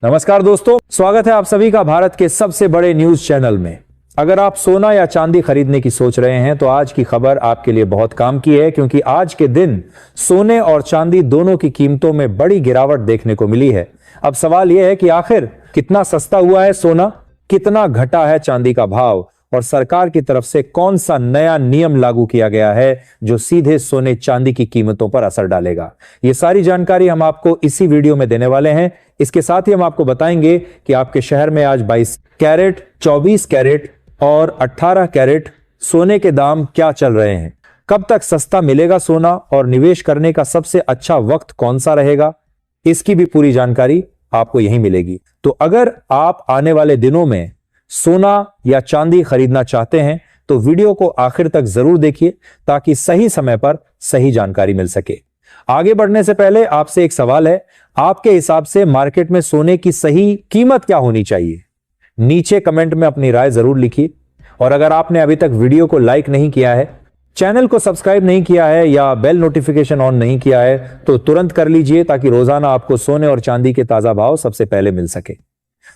नमस्कार दोस्तों, स्वागत है आप सभी का भारत के सबसे बड़े न्यूज चैनल में। अगर आप सोना या चांदी खरीदने की सोच रहे हैं तो आज की खबर आपके लिए बहुत काम की है, क्योंकि आज के दिन सोने और चांदी दोनों की कीमतों में बड़ी गिरावट देखने को मिली है। अब सवाल यह है कि आखिर कितना सस्ता हुआ है सोना, कितना घटा है चांदी का भाव और सरकार की तरफ से कौन सा नया नियम लागू किया गया है जो सीधे सोने चांदी की कीमतों पर असर डालेगा। ये सारी जानकारी हम आपको इसी वीडियो में देने वाले हैं। इसके साथ ही हम आपको बताएंगे कि आपके शहर में आज 22 कैरेट, 24 कैरेट और 18 कैरेट सोने के दाम क्या चल रहे हैं, कब तक सस्ता मिलेगा सोना और निवेश करने का सबसे अच्छा वक्त कौन सा रहेगा, इसकी भी पूरी जानकारी आपको यहीं मिलेगी। तो अगर आप आने वाले दिनों में सोना या चांदी खरीदना चाहते हैं तो वीडियो को आखिर तक जरूर देखिए ताकि सही समय पर सही जानकारी मिल सके। आगे बढ़ने से पहले आपसे एक सवाल है, आपके हिसाब से मार्केट में सोने की सही कीमत क्या होनी चाहिए? नीचे कमेंट में अपनी राय जरूर लिखिए। और अगर आपने अभी तक वीडियो को लाइक नहीं किया है, चैनल को सब्सक्राइब नहीं किया है या बेल नोटिफिकेशन ऑन नहीं किया है तो तुरंत कर लीजिए ताकि रोजाना आपको सोने और चांदी के ताजा भाव सबसे पहले मिल सके।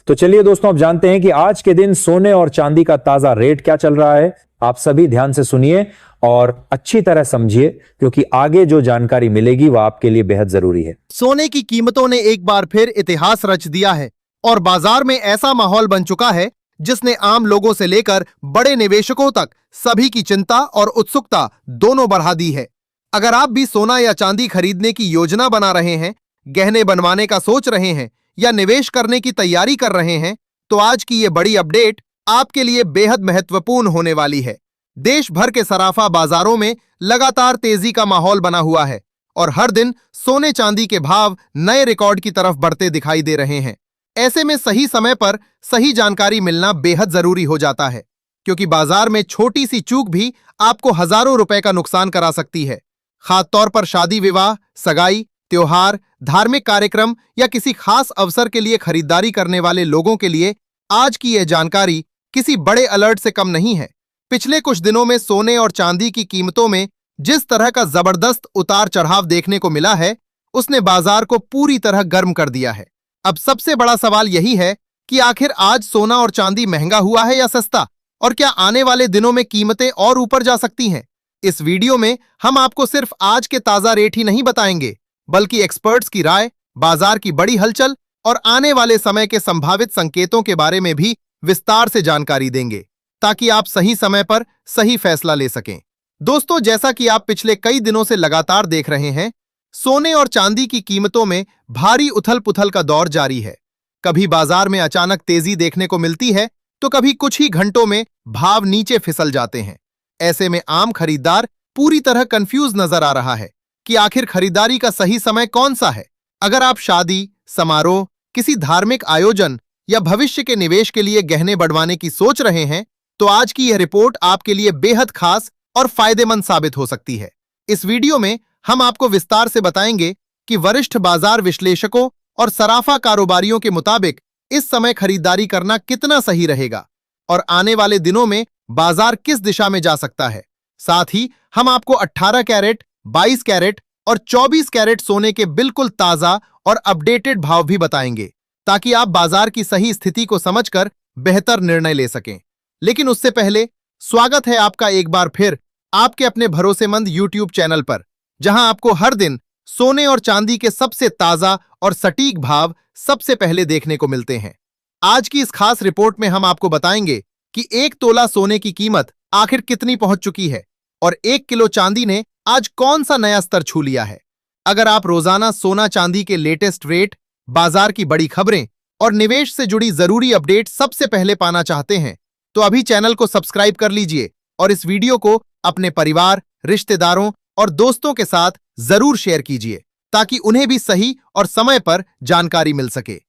तो चलिए दोस्तों, अब जानते हैं कि आज के दिन सोने और चांदी का ताजा रेट क्या चल रहा है। आप सभी ध्यान से सुनिए और अच्छी तरह समझिए, क्योंकि आगे जो जानकारी मिलेगी वह आपके लिए बेहद जरूरी है। सोने की कीमतों ने एक बार फिर इतिहास रच दिया है और बाजार में ऐसा माहौल बन चुका है जिसने आम लोगों से लेकर बड़े निवेशकों तक सभी की चिंता और उत्सुकता दोनों बढ़ा दी है। अगर आप भी सोना या चांदी खरीदने की योजना बना रहे हैं, गहने बनवाने का सोच रहे हैं या निवेश करने की तैयारी कर रहे हैं, तो आज की ये बड़ी अपडेट आपके लिए बेहद महत्वपूर्ण होने वाली है। देश भर के सराफा बाजारों में लगातार तेजी का माहौल बना हुआ है और हर दिन सोने चांदी के भाव नए रिकॉर्ड की तरफ बढ़ते दिखाई दे रहे हैं। ऐसे में सही समय पर सही जानकारी मिलना बेहद जरूरी हो जाता है, क्योंकि बाजार में छोटी सी चूक भी आपको हजारों रुपए का नुकसान करा सकती है। खासतौर पर शादी विवाह, सगाई, त्योहार, धार्मिक कार्यक्रम या किसी खास अवसर के लिए खरीदारी करने वाले लोगों के लिए आज की यह जानकारी किसी बड़े अलर्ट से कम नहीं है। पिछले कुछ दिनों में सोने और चांदी की कीमतों में जिस तरह का जबरदस्त उतार चढ़ाव देखने को मिला है, उसने बाजार को पूरी तरह गर्म कर दिया है। अब सबसे बड़ा सवाल यही है कि आखिर आज सोना और चांदी महंगा हुआ है या सस्ता, और क्या आने वाले दिनों में कीमतें और ऊपर जा सकती हैं? इस वीडियो में हम आपको सिर्फ आज के ताजा रेट ही नहीं बताएंगे, बल्कि एक्सपर्ट्स की राय, बाजार की बड़ी हलचल और आने वाले समय के संभावित संकेतों के बारे में भी विस्तार से जानकारी देंगे, ताकि आप सही समय पर सही फैसला ले सकें। दोस्तों, जैसा कि आप पिछले कई दिनों से लगातार देख रहे हैं, सोने और चांदी की कीमतों में भारी उथल-पुथल का दौर जारी है। कभी बाजार में अचानक तेजी देखने को मिलती है तो कभी कुछ ही घंटों में भाव नीचे फिसल जाते हैं। ऐसे में आम खरीदार पूरी तरह कंफ्यूज नजर आ रहा है कि आखिर खरीदारी का सही समय कौन सा है। अगर आप शादी, समारोह, किसी धार्मिक आयोजन या भविष्य के निवेश के लिए गहने बढ़वाने की सोच रहे हैं, तो आज की यह रिपोर्ट आपके लिए बेहद खास और फायदेमंद साबित हो सकती है। इस वीडियो में हम आपको विस्तार से बताएंगे कि वरिष्ठ बाजार विश्लेषकों और सराफा कारोबारियों के मुताबिक इस समय खरीदारी करना कितना सही रहेगा और आने वाले दिनों में बाजार किस दिशा में जा सकता है। साथ ही हम आपको 18 कैरेट, 22 कैरेट और 24 कैरेट सोने के बिल्कुल ताजा और अपडेटेड भाव भी बताएंगे, ताकि आप बाजार की सही स्थिति को समझकर बेहतर निर्णय ले सकें। लेकिन उससे पहले स्वागत है आपका एक बार फिर आपके अपने भरोसेमंद YouTube चैनल पर, जहां आपको हर दिन सोने और चांदी के सबसे ताजा और सटीक भाव सबसे पहले देखने को मिलते हैं। आज की इस खास रिपोर्ट में हम आपको बताएंगे कि 1 तोला सोने की कीमत आखिर कितनी पहुंच चुकी है और 1 किलो चांदी ने आज कौन सा नया स्तर छू लिया है। अगर आप रोजाना सोना चांदी के लेटेस्ट रेट, बाजार की बड़ी खबरें और निवेश से जुड़ी जरूरी अपडेट सबसे पहले पाना चाहते हैं, तो अभी चैनल को सब्सक्राइब कर लीजिए और इस वीडियो को अपने परिवार, रिश्तेदारों और दोस्तों के साथ जरूर शेयर कीजिए, ताकि उन्हें भी सही और समय पर जानकारी मिल सके।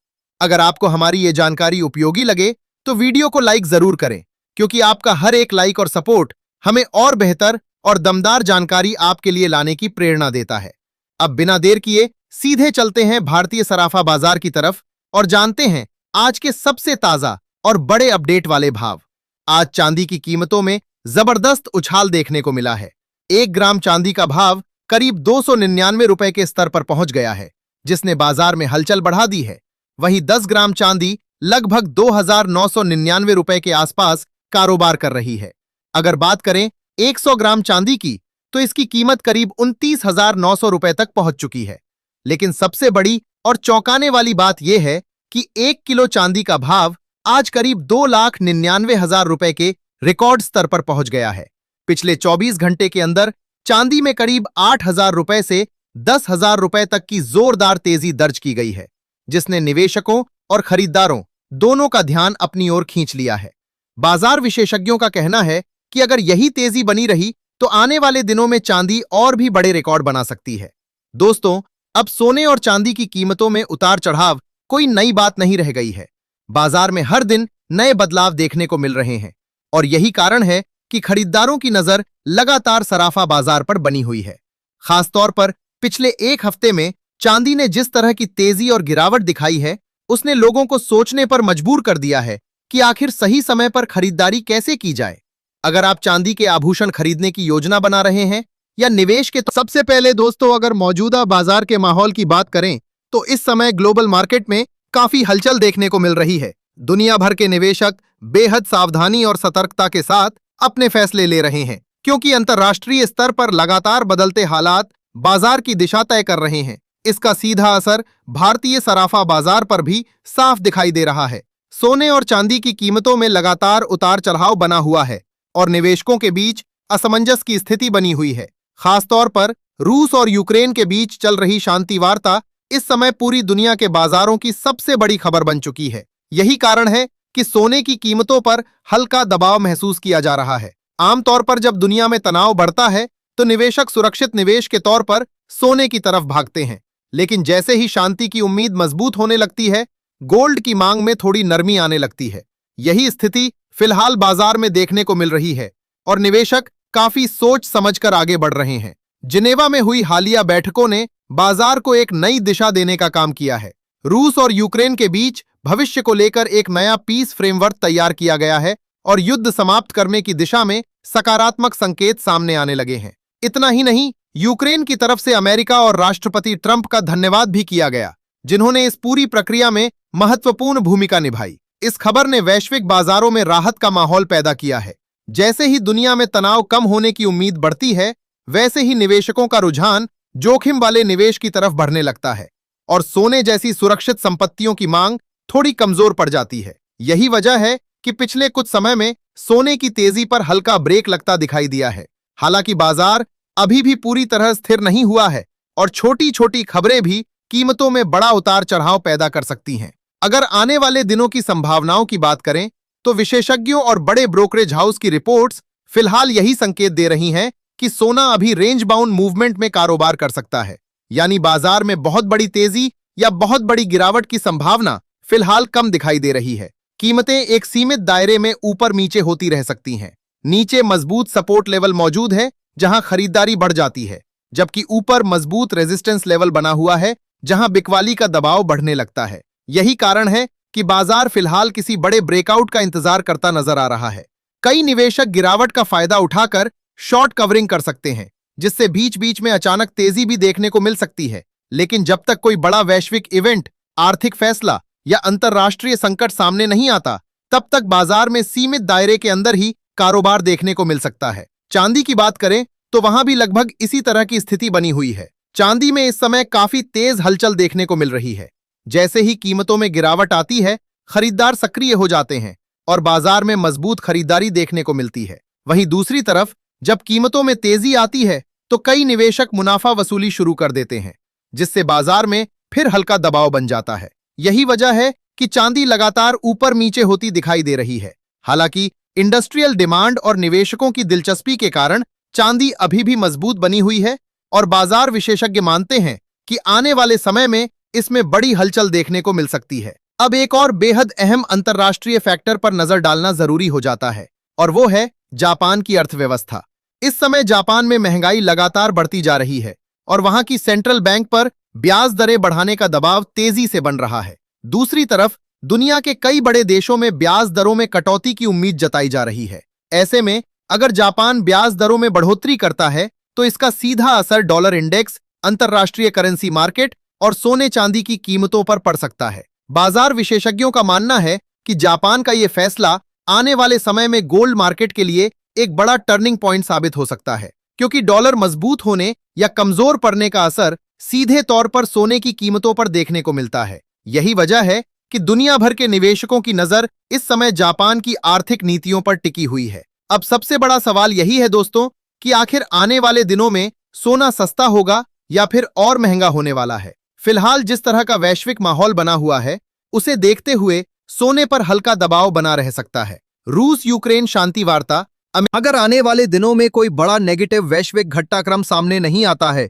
अगर आपको हमारी ये जानकारी उपयोगी लगे तो वीडियो को लाइक जरूर करें, क्योंकि आपका हर एक लाइक और सपोर्ट हमें और बेहतर और दमदार जानकारी आपके लिए लाने की प्रेरणा देता है। अब बिना देर किए सीधे चलते हैं भारतीय सराफा बाजार की तरफ और जानते हैं आज के सबसे ताजा और बड़े अपडेट वाले भाव। आज चांदी की कीमतों में जबरदस्त उछाल देखने को मिला है। 1 ग्राम चांदी का भाव करीब 299 रुपए के स्तर पर पहुंच गया है, जिसने बाजार में हलचल बढ़ा दी है। वहीं 10 ग्राम चांदी लगभग 2,999 रुपए के आसपास कारोबार कर रही है। अगर बात करें 100 ग्राम चांदी की, तो इसकी कीमत करीब 29,900 रुपए तक पहुंच चुकी है। लेकिन सबसे बड़ी और चौंकाने वाली बात यह है कि 1 किलो चांदी का भाव आज करीब 2,99,000 रुपए के रिकॉर्ड स्तर पर पहुंच गया है। पिछले 24 घंटे के अंदर चांदी में करीब 8,000 रुपए से 10,000 रुपए तक की जोरदार तेजी दर्ज की गई है, जिसने निवेशकों और खरीदारों दोनों का ध्यान अपनी ओर खींच लिया है। बाजार विशेषज्ञों का कहना है कि अगर यही तेजी बनी रही तो आने वाले दिनों में चांदी और भी बड़े रिकॉर्ड बना सकती है। दोस्तों, अब सोने और चांदी की कीमतों में उतार चढ़ाव कोई नई बात नहीं रह गई है। बाजार में हर दिन नए बदलाव देखने को मिल रहे हैं और यही कारण है कि खरीदारों की नजर लगातार सराफा बाजार पर बनी हुई है। खासतौर पर पिछले एक हफ्ते में चांदी ने जिस तरह की तेजी और गिरावट दिखाई है, उसने लोगों को सोचने पर मजबूर कर दिया है कि आखिर सही समय पर खरीदारी कैसे की जाए। अगर आप चांदी के आभूषण खरीदने की योजना बना रहे हैं या निवेश के, तो सबसे पहले दोस्तों, अगर मौजूदा बाजार के माहौल की बात करें तो इस समय ग्लोबल मार्केट में काफी हलचल देखने को मिल रही है। दुनिया भर के निवेशक बेहद सावधानी और सतर्कता के साथ अपने फैसले ले रहे हैं, क्योंकि अंतर्राष्ट्रीय स्तर पर लगातार बदलते हालात बाजार की दिशा तय कर रहे हैं। इसका सीधा असर भारतीय सराफा बाजार पर भी साफ दिखाई दे रहा है। सोने और चांदी की कीमतों में लगातार उतार चढ़ाव बना हुआ है और निवेशकों के बीच असमंजस की स्थिति बनी हुई है। खासतौर पर रूस और यूक्रेन के बीच चल रही शांति वार्ता इस समय पूरी दुनिया के बाजारों की सबसे बड़ी खबर बन चुकी है। यही कारण है कि सोने की कीमतों पर हल्का दबाव महसूस किया जा रहा है। आमतौर पर जब दुनिया में तनाव बढ़ता है तो निवेशक सुरक्षित निवेश के तौर पर सोने की तरफ भागते हैं, लेकिन जैसे ही शांति की उम्मीद मजबूत होने लगती है, गोल्ड की मांग में थोड़ी नरमी आने लगती है। यही स्थिति फिलहाल बाजार में देखने को मिल रही है और निवेशक काफी सोच समझकर आगे बढ़ रहे हैं। जिनेवा में हुई हालिया बैठकों ने बाजार को एक नई दिशा देने का काम किया है। रूस और यूक्रेन के बीच भविष्य को लेकर एक नया पीस फ्रेमवर्क तैयार किया गया है और युद्ध समाप्त करने की दिशा में सकारात्मक संकेत सामने आने लगे हैं। इतना ही नहीं, यूक्रेन की तरफ से अमेरिका और राष्ट्रपति ट्रंप का धन्यवाद भी किया गया, जिन्होंने इस पूरी प्रक्रिया में महत्वपूर्ण भूमिका निभाई। इस खबर ने वैश्विक बाजारों में राहत का माहौल पैदा किया है। जैसे ही दुनिया में तनाव कम होने की उम्मीद बढ़ती है, वैसे ही निवेशकों का रुझान जोखिम वाले निवेश की तरफ बढ़ने लगता है और सोने जैसी सुरक्षित संपत्तियों की मांग थोड़ी कमजोर पड़ जाती है। यही वजह है कि पिछले कुछ समय में सोने की तेजी पर हल्का ब्रेक लगता दिखाई दिया है। हालांकि बाजार अभी भी पूरी तरह स्थिर नहीं हुआ है और छोटी छोटी खबरें भी कीमतों में बड़ा उतार चढ़ाव पैदा कर सकती हैं। अगर आने वाले दिनों की संभावनाओं की बात करें तो विशेषज्ञों और बड़े ब्रोकरेज हाउस की रिपोर्ट्स फिलहाल यही संकेत दे रही हैं कि सोना अभी रेंज बाउंड मूवमेंट में कारोबार कर सकता है, यानी बाजार में बहुत बड़ी तेजी या बहुत बड़ी गिरावट की संभावना फिलहाल कम दिखाई दे रही है। कीमतें एक सीमित दायरे में ऊपर नीचे होती रह सकती हैं। नीचे मजबूत सपोर्ट लेवल मौजूद है जहां खरीदारी बढ़ जाती है, जबकि ऊपर मजबूत रेजिस्टेंस लेवल बना हुआ है जहां बिकवाली का दबाव बढ़ने लगता है। यही कारण है कि बाजार फिलहाल किसी बड़े ब्रेकआउट का इंतजार करता नजर आ रहा है। कई निवेशक गिरावट का फायदा उठाकर शॉर्ट कवरिंग कर सकते हैं, जिससे बीच बीच में अचानक तेजी भी देखने को मिल सकती है। लेकिन जब तक कोई बड़ा वैश्विक इवेंट, आर्थिक फैसला या अंतर्राष्ट्रीय संकट सामने नहीं आता, तब तक बाजार में सीमित दायरे के अंदर ही कारोबार देखने को मिल सकता है। चांदी की बात करें तो वहां भी लगभग इसी तरह की स्थिति बनी हुई है। चांदी में इस समय काफी तेज हलचल देखने को मिल रही है। जैसे ही कीमतों में गिरावट आती है, खरीदार सक्रिय हो जाते हैं और बाजार में मजबूत खरीदारी देखने को मिलती है। वहीं दूसरी तरफ जब कीमतों में तेजी आती है तो कई निवेशक मुनाफा वसूली शुरू कर देते हैं, जिससे बाजार में फिर हल्का दबाव बन जाता है। यही वजह है कि चांदी लगातार ऊपर नीचे होती दिखाई दे रही है। हालांकि इंडस्ट्रियल डिमांड और निवेशकों की दिलचस्पी के कारण चांदी अभी भी मजबूत बनी हुई है और बाजार विशेषज्ञ मानते हैं कि आने वाले समय में इसमें बड़ी हलचल देखने को मिल सकती है। अब एक और बेहद अहम अंतर्राष्ट्रीय फैक्टर पर नजर डालना जरूरी हो जाता है और वो है जापान की अर्थव्यवस्था। इस समय जापान में महंगाई लगातार बढ़ती जा रही है और वहां की सेंट्रल बैंक पर ब्याज दरें बढ़ाने का दबाव तेजी से बन रहा है। दूसरी तरफ दुनिया के कई बड़े देशों में ब्याज दरों में कटौती की उम्मीद जताई जा रही है। ऐसे में अगर जापान ब्याज दरों में बढ़ोतरी करता है तो इसका सीधा असर डॉलर इंडेक्स, अंतर्राष्ट्रीय करेंसी मार्केट और सोने चांदी की कीमतों पर पड़ सकता है। बाजार विशेषज्ञों का मानना है कि जापान का यह फैसला आने वाले समय में गोल्ड मार्केट के लिए एक बड़ा टर्निंग पॉइंट साबित हो सकता है, क्योंकि डॉलर मजबूत होने या कमजोर पड़ने का असर सीधे तौर पर सोने की कीमतों पर देखने को मिलता है। यही वजह है कि दुनिया भर के निवेशकों की नजर इस समय जापान की आर्थिक नीतियों पर टिकी हुई है। अब सबसे बड़ा सवाल यही है दोस्तों कि आखिर आने वाले दिनों में सोना सस्ता होगा या फिर और महंगा होने वाला है। फिलहाल जिस तरह का वैश्विक माहौल बना हुआ है, उसे देखते हुए सोने पर हल्का दबाव बना रह सकता है। रूस यूक्रेन शांति वार्ता, अगर आने वाले दिनों में कोई बड़ा नेगेटिव वैश्विक घटनाक्रम सामने नहीं आता है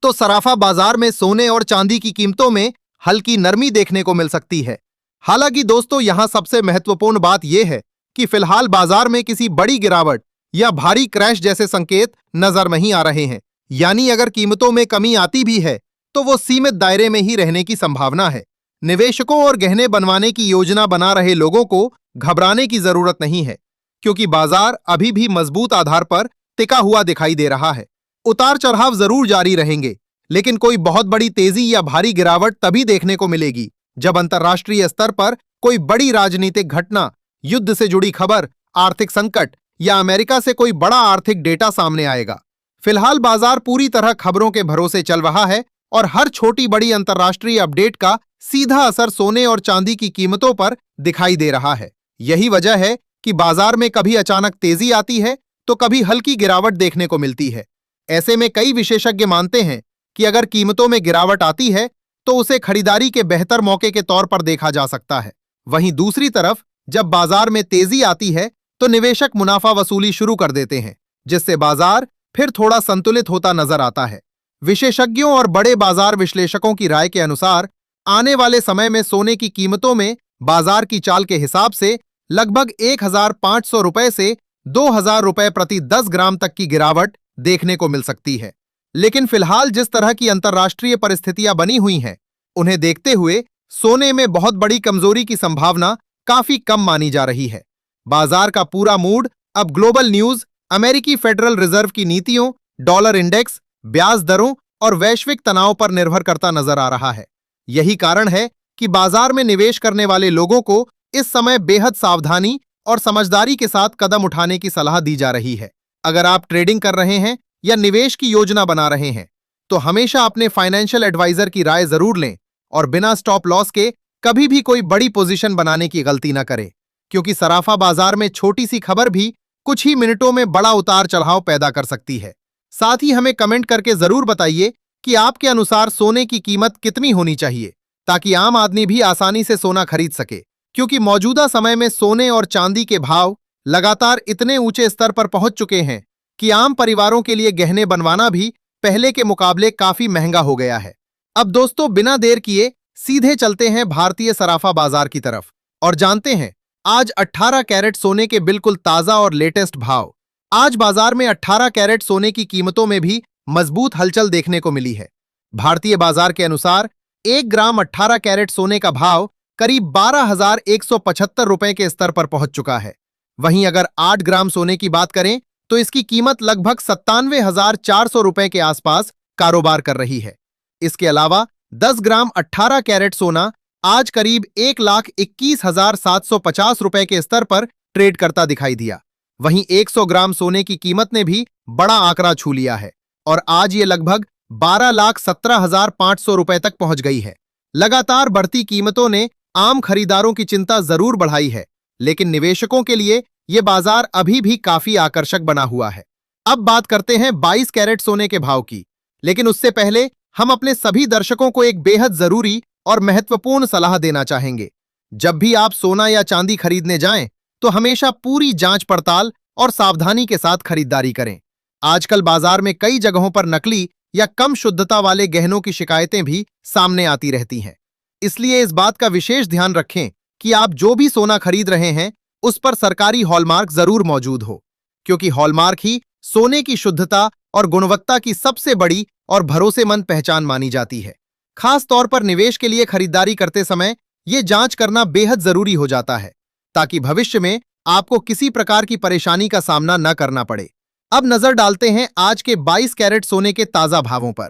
तो सराफा बाजार में सोने और चांदी की कीमतों में हल्की नरमी देखने को मिल सकती है। हालांकि दोस्तों, यहां सबसे महत्वपूर्ण बात यह है कि फिलहाल बाजार में किसी बड़ी गिरावट या भारी क्रैश जैसे संकेत नजर नहीं आ रहे हैं। यानी अगर कीमतों में कमी आती भी है तो वो सीमित दायरे में ही रहने की संभावना है। निवेशकों और गहने बनवाने की योजना बना रहे लोगों को घबराने की जरूरत नहीं है, क्योंकि बाजार अभी भी मजबूत आधार पर टिका हुआ दिखाई दे रहा है। उतार चढ़ाव जरूर जारी रहेंगे, लेकिन कोई बहुत बड़ी तेजी या भारी गिरावट तभी देखने को मिलेगी जब अंतर्राष्ट्रीय स्तर पर कोई बड़ी राजनीतिक घटना, युद्ध से जुड़ी खबर, आर्थिक संकट या अमेरिका से कोई बड़ा आर्थिक डेटा सामने आएगा। फिलहाल बाजार पूरी तरह खबरों के भरोसे चल रहा है और हर छोटी बड़ी अंतर्राष्ट्रीय अपडेट का सीधा असर सोने और चांदी की कीमतों पर दिखाई दे रहा है। यही वजह है कि बाजार में कभी अचानक तेजी आती है तो कभी हल्की गिरावट देखने को मिलती है। ऐसे में कई विशेषज्ञ मानते हैं कि अगर कीमतों में गिरावट आती है तो उसे खरीदारी के बेहतर मौके के तौर पर देखा जा सकता है। वहीं दूसरी तरफ जब बाजार में तेजी आती है तो निवेशक मुनाफा वसूली शुरू कर देते हैं, जिससे बाजार फिर थोड़ा संतुलित होता नजर आता है। विशेषज्ञों और बड़े बाजार विश्लेषकों की राय के अनुसार आने वाले समय में सोने की कीमतों में बाजार की चाल के हिसाब से लगभग 1,500 रुपए से 2,000 रुपए प्रति 10 ग्राम तक की गिरावट देखने को मिल सकती है। लेकिन फिलहाल जिस तरह की अंतर्राष्ट्रीय परिस्थितियां बनी हुई हैं, उन्हें देखते हुए सोने में बहुत बड़ी कमजोरी की संभावना काफी कम मानी जा रही है। बाजार का पूरा मूड अब ग्लोबल न्यूज, अमेरिकी फेडरल रिजर्व की नीतियों, डॉलर इंडेक्स, ब्याज दरों और वैश्विक तनाव पर निर्भर करता नजर आ रहा है। यही कारण है कि बाजार में निवेश करने वाले लोगों को इस समय बेहद सावधानी और समझदारी के साथ कदम उठाने की सलाह दी जा रही है। अगर आप ट्रेडिंग कर रहे हैं या निवेश की योजना बना रहे हैं तो हमेशा अपने फाइनेंशियल एडवाइजर की राय जरूर लें और बिना स्टॉप लॉस के कभी भी कोई बड़ी पोजीशन बनाने की गलती न करें, क्योंकि सराफा बाजार में छोटी सी खबर भी कुछ ही मिनटों में बड़ा उतार चढ़ाव पैदा कर सकती है। साथ ही हमें कमेंट करके जरूर बताइए कि आपके अनुसार सोने की कीमत कितनी होनी चाहिए, ताकि आम आदमी भी आसानी से सोना खरीद सके, क्योंकि मौजूदा समय में सोने और चांदी के भाव लगातार इतने ऊंचे स्तर पर पहुंच चुके हैं कि आम परिवारों के लिए गहने बनवाना भी पहले के मुकाबले काफी महंगा हो गया है। अब दोस्तों, बिना देर किए सीधे चलते हैं भारतीय सराफा बाजार की तरफ और जानते हैं आज 18 कैरेट सोने के बिल्कुल ताजा और लेटेस्ट भाव। आज बाजार में 18 कैरेट सोने की कीमतों में भी मजबूत हलचल देखने को मिली है। भारतीय बाजार के अनुसार 1 ग्राम 18 कैरेट सोने का भाव करीब 12,175 रुपए के स्तर पर पहुंच चुका है। वहीं अगर 8 ग्राम सोने की बात करें तो इसकी कीमत लगभग 97,400 रुपए के आसपास कारोबार कर रही है। इसके अलावा 10 ग्राम 18 कैरेट सोना आज करीब 1,21,750 रुपए के स्तर पर ट्रेड करता दिखाई दिया। वहीं 100 ग्राम सोने की कीमत ने भी बड़ा आंकड़ा छू लिया है और आज ये लगभग 12,17,500 रुपए तक पहुंच गई है। लगातार बढ़ती कीमतों ने आम खरीदारों की चिंता जरूर बढ़ाई है, लेकिन निवेशकों के लिए यह बाजार अभी भी काफी आकर्षक बना हुआ है। अब बात करते हैं 22 कैरेट सोने के भाव की, लेकिन उससे पहले हम अपने सभी दर्शकों को एक बेहद जरूरी और महत्वपूर्ण सलाह देना चाहेंगे। जब भी आप सोना या चांदी खरीदने जाएं, तो हमेशा पूरी जांच पड़ताल और सावधानी के साथ खरीदारी करें। आजकल बाजार में कई जगहों पर नकली या कम शुद्धता वाले गहनों की शिकायतें भी सामने आती रहती हैं। इसलिए इस बात का विशेष ध्यान रखें कि आप जो भी सोना खरीद रहे हैं उस पर सरकारी हॉलमार्क जरूर मौजूद हो, क्योंकि हॉलमार्क ही सोने की शुद्धता और गुणवत्ता की सबसे बड़ी और भरोसेमंद पहचान मानी जाती है। खास तौर पर निवेश के लिए खरीदारी करते समय यह जांच करना बेहद जरूरी हो जाता है, ताकि भविष्य में आपको किसी प्रकार की परेशानी का सामना न करना पड़े। अब नजर डालते हैं आज के 22 कैरेट सोने के ताजा भावों पर।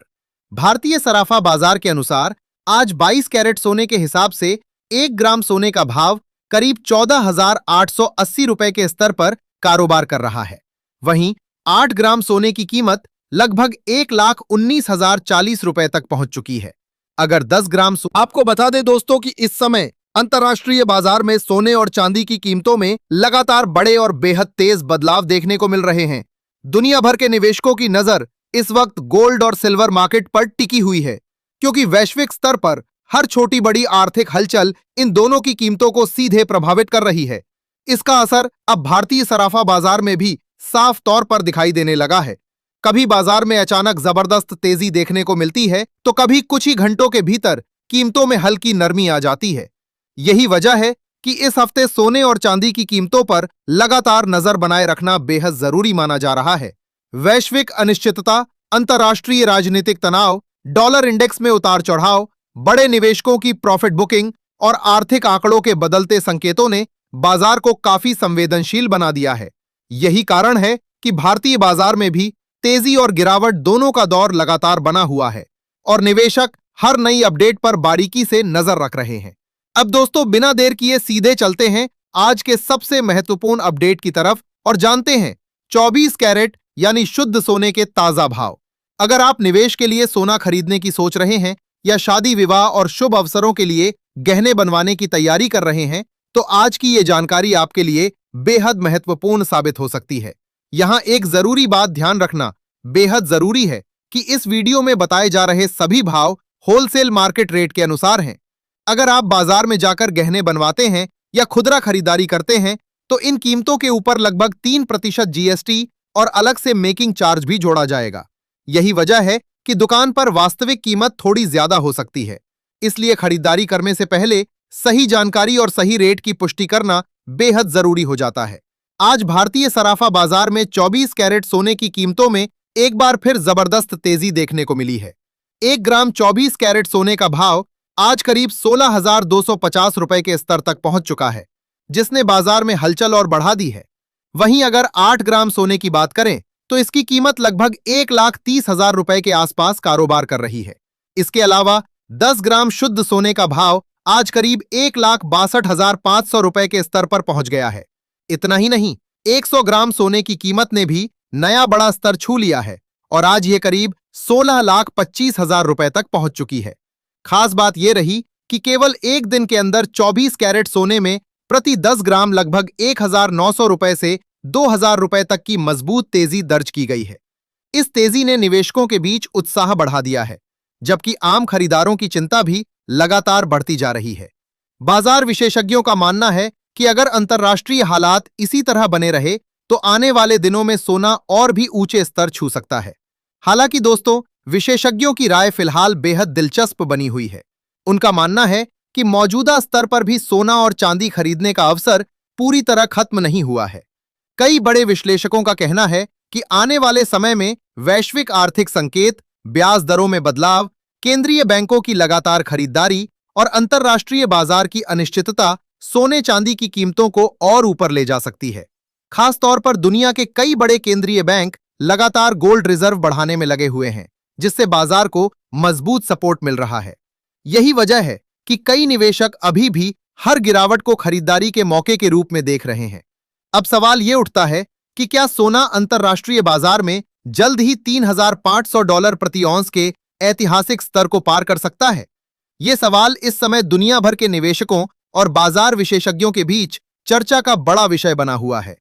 भारतीय सराफा बाजार के अनुसार आज 22 कैरेट सोने के हिसाब से 1 ग्राम सोने का भाव करीब 14,880 रुपए के स्तर पर कारोबार कर रहा है। वहीं 8 ग्राम सोने की कीमत लगभग 1,19,040 रुपए तक पहुंच चुकी है। अगर 10 ग्राम आपको बता दें दोस्तों कि इस समय अंतर्राष्ट्रीय बाजार में सोने और चांदी की कीमतों में लगातार बड़े और बेहद तेज बदलाव देखने को मिल रहे हैं। दुनिया भर के निवेशकों की नजर इस वक्त गोल्ड और सिल्वर मार्केट पर टिकी हुई है, क्योंकि वैश्विक स्तर पर हर छोटी बड़ी आर्थिक हलचल इन दोनों की कीमतों को सीधे प्रभावित कर रही है। इसका असर अब भारतीय सराफा बाजार में भी साफ तौर पर दिखाई देने लगा है। कभी बाजार में अचानक जबरदस्त तेजी देखने को मिलती है, तो कभी कुछ ही घंटों के भीतर कीमतों में हल्की नरमी आ जाती है। यही वजह है कि इस हफ्ते सोने और चांदी की कीमतों पर लगातार नजर बनाए रखना बेहद जरूरी माना जा रहा है। वैश्विक अनिश्चितता, अंतर्राष्ट्रीय राजनीतिक तनाव, डॉलर इंडेक्स में उतार चढ़ाव, बड़े निवेशकों की प्रॉफिट बुकिंग और आर्थिक आंकड़ों के बदलते संकेतों ने बाजार को काफी संवेदनशील बना दिया है। यही कारण है कि भारतीय बाजार में भी तेजी और गिरावट दोनों का दौर लगातार बना हुआ है और निवेशक हर नई अपडेट पर बारीकी से नजर रख रहे हैं। अब दोस्तों, बिना देर किए सीधे चलते हैं आज के सबसे महत्वपूर्ण अपडेट की तरफ और जानते हैं 24 कैरेट यानी शुद्ध सोने के ताजा भाव। अगर आप निवेश के लिए सोना खरीदने की सोच रहे हैं या शादी विवाह और शुभ अवसरों के लिए गहने बनवाने की तैयारी कर रहे हैं, तो आज की ये जानकारी आपके लिए बेहद महत्वपूर्ण साबित हो सकती है। यहां एक जरूरी बात ध्यान रखना बेहद जरूरी है कि इस वीडियो में बताए जा रहे सभी भाव होलसेल मार्केट रेट के अनुसार हैं। अगर आप बाजार में जाकर गहने बनवाते हैं या खुदरा खरीदारी करते हैं, तो इन कीमतों के ऊपर लगभग 3% जीएसटी और अलग से मेकिंग चार्ज भी जोड़ा जाएगा। यही वजह है कि दुकान पर वास्तविक कीमत थोड़ी ज्यादा हो सकती है। इसलिए खरीदारी करने से पहले सही जानकारी और सही रेट की पुष्टि करना बेहद जरूरी हो जाता है। आज भारतीय सराफा बाजार में 24 कैरेट सोने की कीमतों में एक बार फिर जबरदस्त तेजी देखने को मिली है। 1 ग्राम 24 कैरेट सोने का भाव आज करीब 16,250 रुपए के स्तर तक पहुंच चुका है, जिसने बाजार में हलचल और बढ़ा दी है। वहीं अगर 8 ग्राम सोने की बात करें, तो इसकी कीमत लगभग 1,30,000 रुपए के आसपास कारोबार कर रही है। इसके अलावा 10 ग्राम शुद्ध सोने का भाव आज करीब 1,62,500 रुपए के स्तर पर पहुंच गया है। इतना ही नहीं, 100 ग्राम सोने की कीमत ने भी नया बड़ा स्तर छू लिया है और आज ये करीब 16,25,000 रुपए तक पहुंच चुकी है। खास बात यह रही कि केवल एक दिन के अंदर 24 कैरेट सोने में प्रति 10 ग्राम लगभग 1,900 रुपए से 2,000 रुपए तक की मजबूत तेजी दर्ज की गई है। इस तेजी ने निवेशकों के बीच उत्साह बढ़ा दिया है, जबकि आम खरीदारों की चिंता भी लगातार बढ़ती जा रही है। बाजार विशेषज्ञों का मानना है कि अगर अंतर्राष्ट्रीय हालात इसी तरह बने रहे, तो आने वाले दिनों में सोना और भी ऊंचे स्तर छू सकता है। हालांकि दोस्तों, विशेषज्ञों की राय फिलहाल बेहद दिलचस्प बनी हुई है। उनका मानना है कि मौजूदा स्तर पर भी सोना और चांदी खरीदने का अवसर पूरी तरह खत्म नहीं हुआ है। कई बड़े विश्लेषकों का कहना है कि आने वाले समय में वैश्विक आर्थिक संकेत, ब्याज दरों में बदलाव, केंद्रीय बैंकों की लगातार खरीदारी और अंतर्राष्ट्रीय बाजार की अनिश्चितता सोने चांदी की कीमतों को और ऊपर ले जा सकती है। खास तौर पर दुनिया के कई बड़े केंद्रीय बैंक लगातार गोल्ड रिजर्व बढ़ाने में लगे हुए हैं, जिससे बाजार को मजबूत सपोर्ट मिल रहा है। यही वजह है कि कई निवेशक अभी भी हर गिरावट को खरीदारी के मौके के रूप में देख रहे हैं। अब सवाल यह उठता है कि क्या सोना अंतर्राष्ट्रीय बाजार में जल्द ही $3,500 प्रति औंस के ऐतिहासिक स्तर को पार कर सकता है? यह सवाल इस समय दुनिया भर के निवेशकों और बाजार विशेषज्ञों के बीच चर्चा का बड़ा विषय बना हुआ है।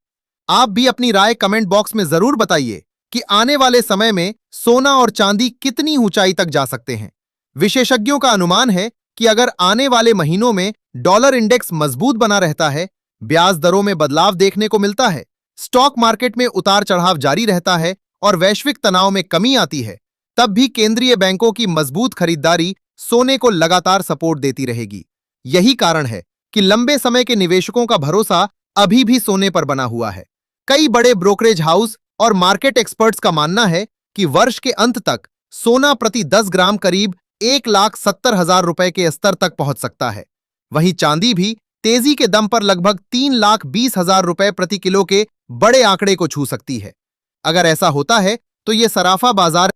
आप भी अपनी राय कमेंट बॉक्स में जरूर बताइए कि आने वाले समय में सोना और चांदी कितनी ऊंचाई तक जा सकते हैं। विशेषज्ञों का अनुमान है कि अगर आने वाले महीनों में डॉलर इंडेक्स मजबूत बना रहता है, ब्याज दरों में बदलाव देखने को मिलता है, स्टॉक मार्केट में उतार चढ़ाव जारी रहता है और वैश्विक तनाव में कमी आती है, तब भी केंद्रीय बैंकों की मजबूत खरीदारी सोने को लगातार सपोर्ट देती रहेगी। यही कारण है कि लंबे समय के निवेशकों का भरोसा अभी भी सोने पर बना हुआ है। कई बड़े ब्रोकरेज हाउस और मार्केट एक्सपर्ट्स का मानना है कि वर्ष के अंत तक सोना प्रति 10 ग्राम करीब 1,70,000 रुपए के स्तर तक पहुंच सकता है। वहीं चांदी भी तेजी के दम पर लगभग 3,20,000 रुपए प्रति किलो के बड़े आंकड़े को छू सकती है। अगर ऐसा होता है, तो यह सराफा बाजार